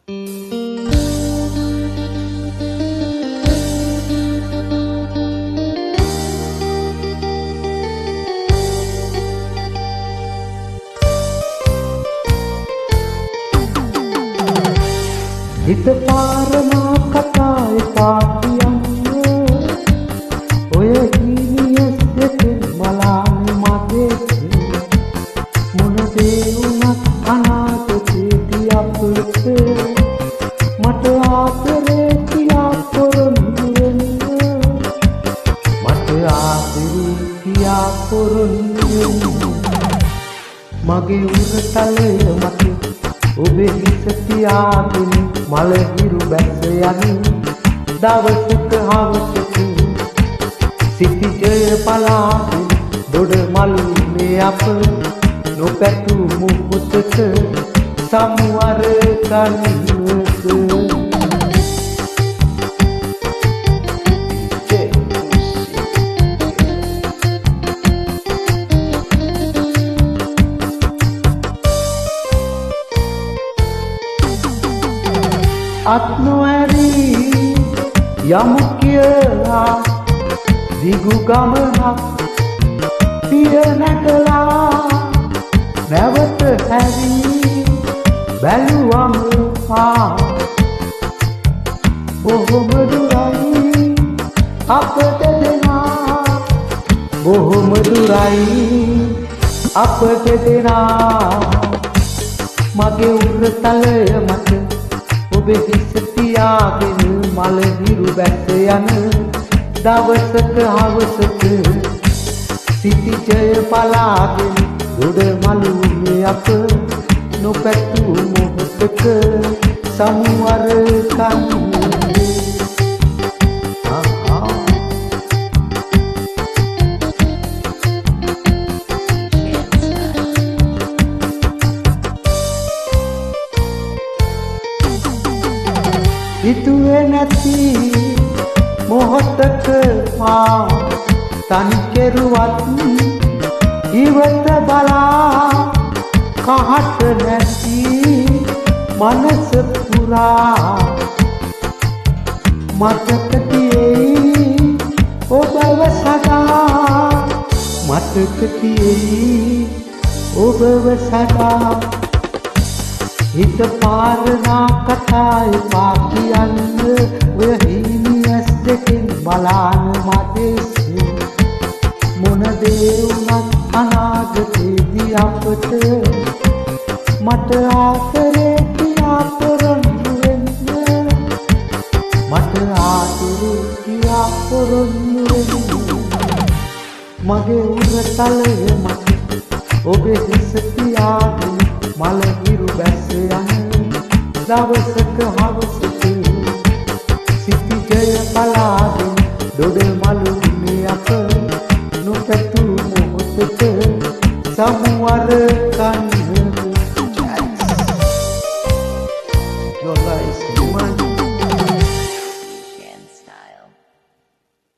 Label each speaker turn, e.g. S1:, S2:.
S1: හිත පාරනා කතා එපා කියන්න ඔය හිමියස් දෙකෙන් මලානේ මගේ මොන දේ වුණත් අනාගතේදී අපට මට ආදරේ කියා පොරොන්දු වෙන්න මට ආදරේ කියා පොරොන්දු වෙන්න මගේ උරතලය මත ඔබේ හිස තියාගෙන මල හිරු බැස යමින් දවසක හවසක සිටිජය පලාගෙන දොඩ මලු මේ අප නොපැතු මුහුතක සමුවර කන්නක අත් නොඇරි යමු කියලා දිගු ගමනක් පිය නැගලා නැවත හැරි බැලුවම බොහොම දුරයි අපට දෙනා බොහොම දුරයි අපට දෙනා මගේ උරතලය මත ඔබේ හිස තියාගෙන මල හිරු බැස යන දවසක හවසක සිටිජය පලාගෙන දොඩ මලු මේ අප නොපැතු මොහොතක සමුවර කන්නේ හිතුවේ නැති මොහොතක මා තනි කෙරුවත් ඉවත බලා කහට නැති මනස පුරා මතක තියෙයි ඔබව සදා මතක තියෙයි ඔබව සදා හිත පාරනා කතා එපා කියන්න ඔය හිමියස් දෙකෙන් බලාන මදෙස් මොන දේ වුණත් අනාගතේදී අපට මට ආදරේ කියා පොරොන්දු වෙන්න මට ආදරේ කියා පොරොන්දු වෙන්න මගේ උරතලය මත ඔබේ හිස තියාගෙන මල හිරු බැස යන දවසක හවසක සිටිජය පලාගෙන දොඩ මලු මේ අප නොපැතු මොහොතක සමුවර කන්නේ